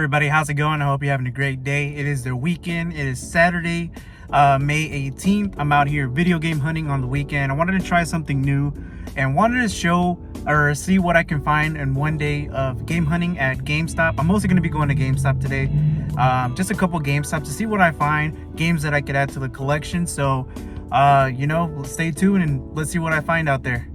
everybody, how's it going? I hope you're having a great day. It is the weekend. It is Saturday, May 18th. I'm out here video game hunting on the weekend. I wanted to try something new and wanted to show or see what I can find in one day of game hunting at Gamestop. I'm mostly going to be going to Gamestop today. Just a couple Gamestops to see what I find, games that I could add to the collection. So, stay tuned and let's see what I find out there.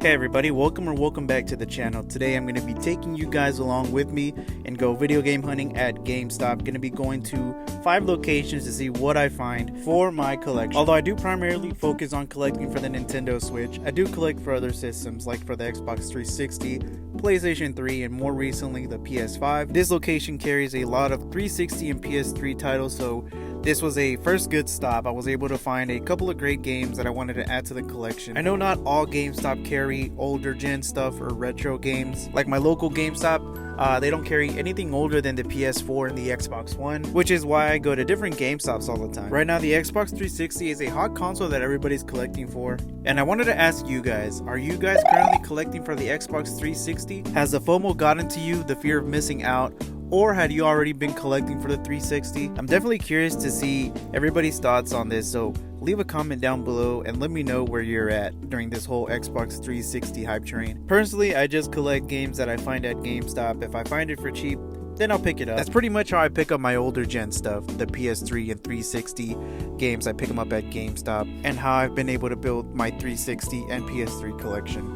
Hey everybody, welcome back to the channel. Today I'm going to be taking you guys along with me and go video game hunting at GameStop. Going to be going to 5 locations to see what I find for my collection. Although I do primarily focus on collecting for the Nintendo Switch, I do collect for other systems like for the Xbox 360, PlayStation 3, and more recently the PS5. This location carries a lot of 360 and PS3 titles, so this was a first good stop. I was able to find a couple of great games that I wanted to add to the collection. I know not all GameStop carry older gen stuff or retro games. Like my local GameStop, they don't carry anything older than the PS4 and the Xbox One, which is why I go to different GameStops all the time. Right now, the Xbox 360 is a hot console that everybody's collecting for. And I wanted to ask you guys, are you guys currently collecting for the Xbox 360? Has the FOMO gotten to you, the fear of missing out? Or had you already been collecting for the 360? I'm definitely curious to see everybody's thoughts on this, so leave a comment down below and let me know where you're at during this whole Xbox 360 hype train. Personally, I just collect games that I find at GameStop. If I find it for cheap, then I'll pick it up. That's pretty much how I pick up my older gen stuff, the PS3 and 360 games. I pick them up at GameStop, and how I've been able to build my 360 and PS3 collection.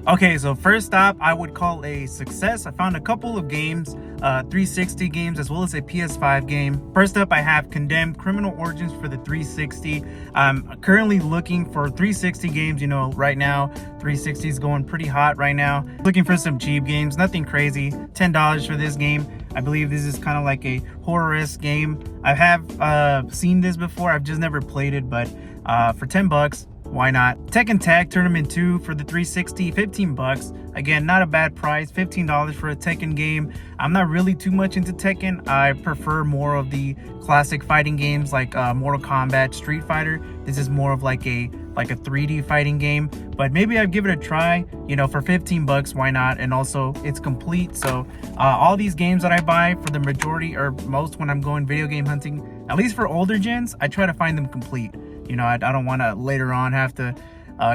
Okay, so first stop I would call a success. I found a couple of games, 360 games as well as a PS5 game. First up, I have Condemned Criminal Origins for the 360. I'm currently looking for 360 games. You know, right now 360 is going pretty hot right now. Looking for some cheap games, nothing crazy. $10 for this game. I believe this is kind of like a horror-esque game. I have seen this before. I've just never played it, but for 10 bucks, why not? Tekken Tag Tournament 2 for the 360, 15 bucks. Again, not a bad price, $15 for a Tekken game. I'm not really too much into Tekken. I prefer more of the classic fighting games like Mortal Kombat, Street Fighter. This is more of like a 3D fighting game, but maybe I'd give it a try, you know, for 15 bucks, why not? And also it's complete. So all these games that I buy, for the majority or most when I'm going video game hunting, at least for older gens, I try to find them complete. You know, I don't want to later on have to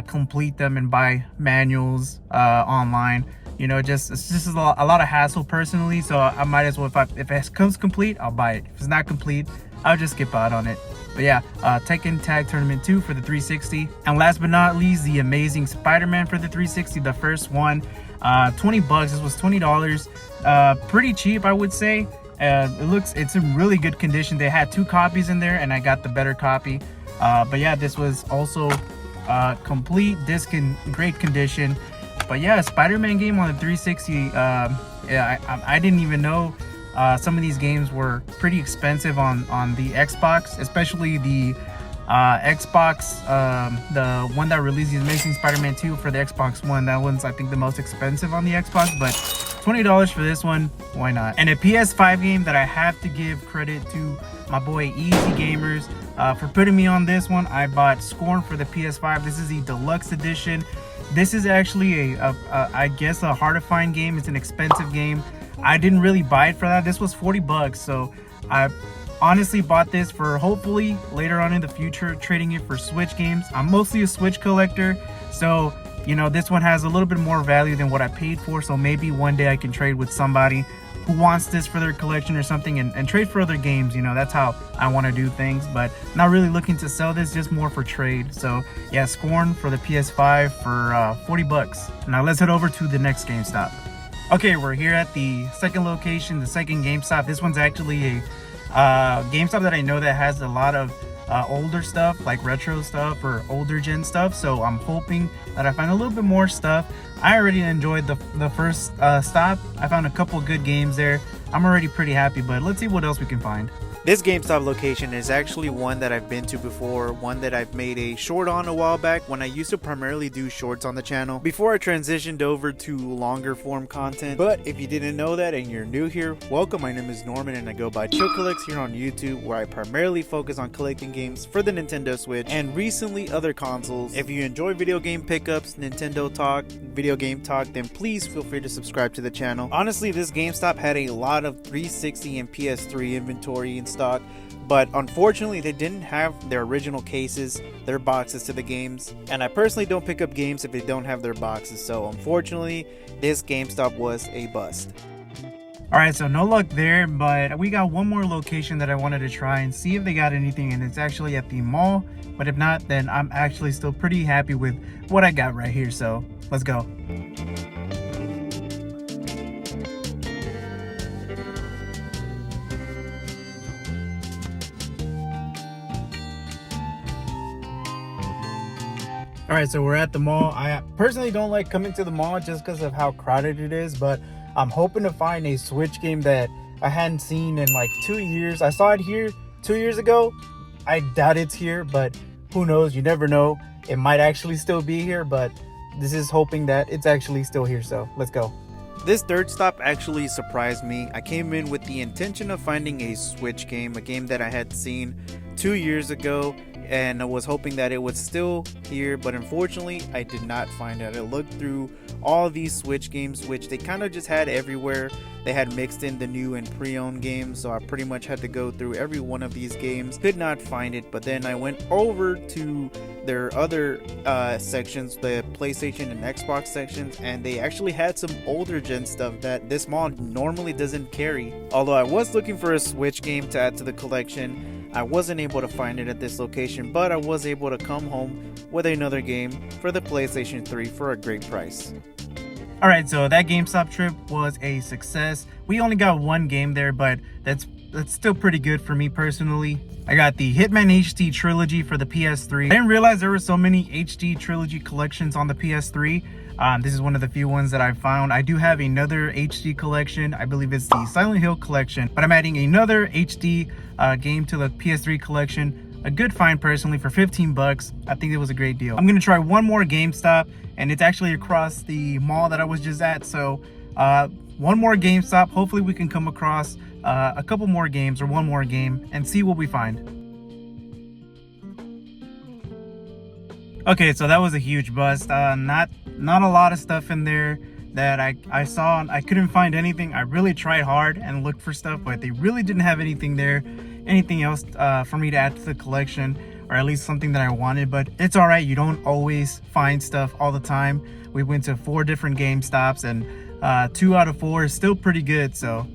complete them and buy manuals online. You know, it's just a lot of hassle personally. So I might as well, if it comes complete, I'll buy it. If it's not complete, I'll just skip out on it. But yeah, Tekken Tag Tournament 2 for the 360. And last but not least, the Amazing Spider-Man for the 360, the first one. 20 bucks. This was $20. Pretty cheap, I would say. It's in really good condition. They had 2 copies in there, and I got the better copy. But yeah, this was also complete disc in great condition. But yeah, a Spider-Man game on the 360. Yeah, I didn't even know some of these games were pretty expensive on the Xbox, especially the Xbox, the one that released the Amazing Spider-Man 2 for the Xbox One. That one's, I think, the most expensive on the Xbox, but $20 for this one, why not? And a PS5 game that I have to give credit to my boy Easy Gamers for putting me on this one. I bought Scorn for the PS5. This is the deluxe edition. This is actually I guess a hard to find game. It's an expensive game. I didn't really buy it for that. This was 40 bucks. So I honestly bought this for hopefully later on in the future trading it for Switch games. I'm mostly a Switch collector, so you know, this one has a little bit more value than what I paid for. So maybe one day I can trade with somebody who wants this for their collection or something, and trade for other games. You know, that's how I want to do things, but not really looking to sell this, just more for trade. So yeah, Scorn for the PS5 for 40 bucks. Now let's head over to the next GameStop. Okay, we're here at the second location, the second GameStop. This one's actually a GameStop that I know that has a lot of older stuff, like retro stuff or older gen stuff. So I'm hoping that I find a little bit more stuff. I already enjoyed the first stop. I found a couple good games there. I'm already pretty happy, but let's see what else we can find. This GameStop location is actually one that I've been to before, one that I've made a short on a while back when I used to primarily do shorts on the channel before I transitioned over to longer form content. But if you didn't know that and you're new here, welcome. My name is Norman and I go by Chill Collects here on YouTube, where I primarily focus on collecting games for the Nintendo Switch and recently other consoles. If you enjoy video game pickups, Nintendo talk, video game talk, then please feel free to subscribe to the channel. Honestly, this GameStop had a lot of 360 and PS3 inventory in stock, but unfortunately they didn't have their original cases, their boxes to the games, and I personally don't pick up games if they don't have their boxes, so unfortunately this GameStop was a bust. Alright, so no luck there, but we got one more location that I wanted to try and see if they got anything, and it's actually at the mall. But if not, then I'm actually still pretty happy with what I got right here, so let's go. Alright, so we're at the mall. I personally don't like coming to the mall just because of how crowded it is, but I'm hoping to find a Switch game that I hadn't seen in like 2 years. I saw it here 2 years ago. I doubt it's here, but who knows? You never know. It might actually still be here, but this is hoping that it's actually still here, so let's go. This third stop actually surprised me. I came in with the intention of finding a Switch game, a game that I had seen 2 years ago, and I was hoping that it was still here, but unfortunately I did not find it. I looked through all these Switch games, which they kind of just had everywhere. They had mixed in the new and pre-owned games, so I pretty much had to go through every one of these games. Could not find it, but then I went over to their other sections, the PlayStation and Xbox sections, and they actually had some older gen stuff that this mall normally doesn't carry. Although I was looking for a Switch game to add to the collection, I wasn't able to find it at this location, but I was able to come home with another game for the PlayStation 3 for a great price. Alright, so that GameStop trip was a success. We only got one game there, but that's still pretty good for me personally. I got the Hitman HD Trilogy for the PS3. I didn't realize there were so many HD Trilogy collections on the PS3. This is one of the few ones that I found. I do have another HD collection. I believe it's the Silent Hill collection, but I'm adding another HD game to the PS3 collection. A good find personally for 15 bucks. I think it was a great deal. I'm gonna try one more GameStop, and it's actually across the mall that I was just at. So one more GameStop. Hopefully we can come across a couple more games or one more game and see what we find. Okay, so that was a huge bust. Not a lot of stuff in there that I saw. I couldn't find anything. I really tried hard and looked for stuff, but they really didn't have anything there, anything else for me to add to the collection, or at least something that I wanted. But it's all right. You don't always find stuff all the time. We went to 4 different GameStops, and 2 out of 4 is still pretty good. So.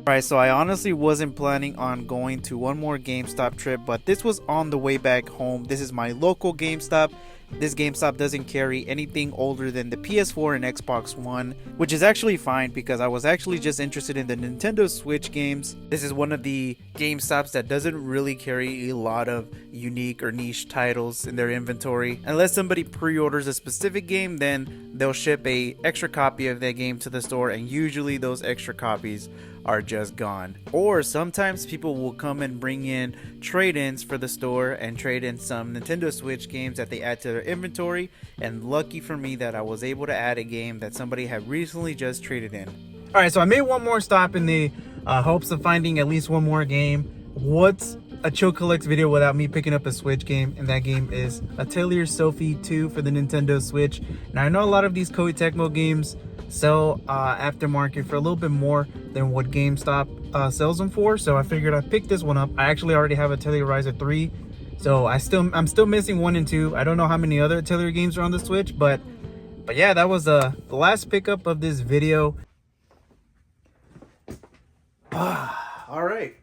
Alright, so I honestly wasn't planning on going to one more GameStop trip, but this was on the way back home. This is my local GameStop. This GameStop doesn't carry anything older than the PS4 and Xbox One, which is actually fine because I was actually just interested in the Nintendo Switch games. This is one of the GameStops that doesn't really carry a lot of unique or niche titles in their inventory. Unless somebody pre-orders a specific game, then they'll ship a extra copy of that game to the store, and usually those extra copies are just gone. Or sometimes people will come and bring in trade-ins for the store and trade in some Nintendo Switch games that they add to their inventory, and lucky for me that I was able to add a game that somebody had recently just traded in. Alright, so I made one more stop in the hopes of finding at least one more game. What's a Chill Collects video without me picking up a Switch game? And that game is Atelier Sophie 2 for the Nintendo Switch. Now I know a lot of these Koei Tecmo games sell aftermarket for a little bit more than what GameStop sells them for, so I figured I'd pick this one up. I actually already have Atelier Ryza 3, so I'm still missing 1 and 2. I don't know how many other Atelier games are on the Switch, but yeah, that was the last pickup of this video. All right,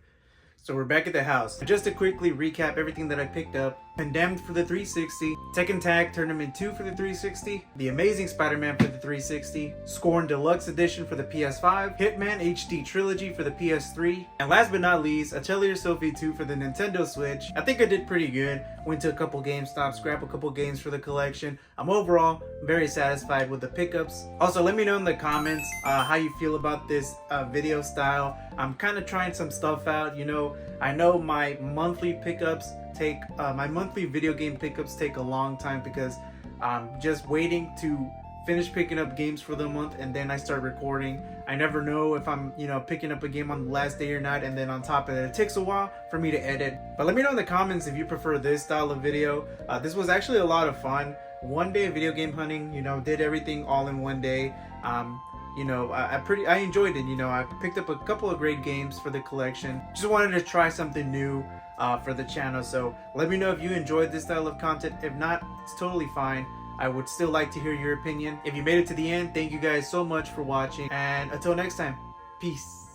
so we're back at the house. Just to quickly recap everything that I picked up. Condemned for the 360, Tekken Tag Tournament 2 for the 360, The Amazing Spider-Man for the 360, Scorn Deluxe Edition for the PS5, Hitman HD Trilogy for the PS3, and last but not least, Atelier Sophie 2 for the Nintendo Switch. I think I did pretty good. Went to a couple Gamestops, grabbed a couple games for the collection. I'm overall very satisfied with the pickups. Also, let me know in the comments how you feel about this video style. I'm kind of trying some stuff out, you know. I know my monthly pickups take my monthly video game pickups take a long time because I'm just waiting to finish picking up games for the month, and then I start recording. I never know if I'm, you know, picking up a game on the last day or not, and then on top of it takes a while for me to edit. But let me know in the comments if you prefer this style of video. This was actually a lot of fun. One day of video game hunting, you know, did everything all in one day. You know, I enjoyed it. You know, I picked up a couple of great games for the collection. Just wanted to try something new for the channel. So let me know if you enjoyed this style of content. If not, it's totally fine. I would still like to hear your opinion. If you made it to the end, thank you guys so much for watching. And until next time, peace.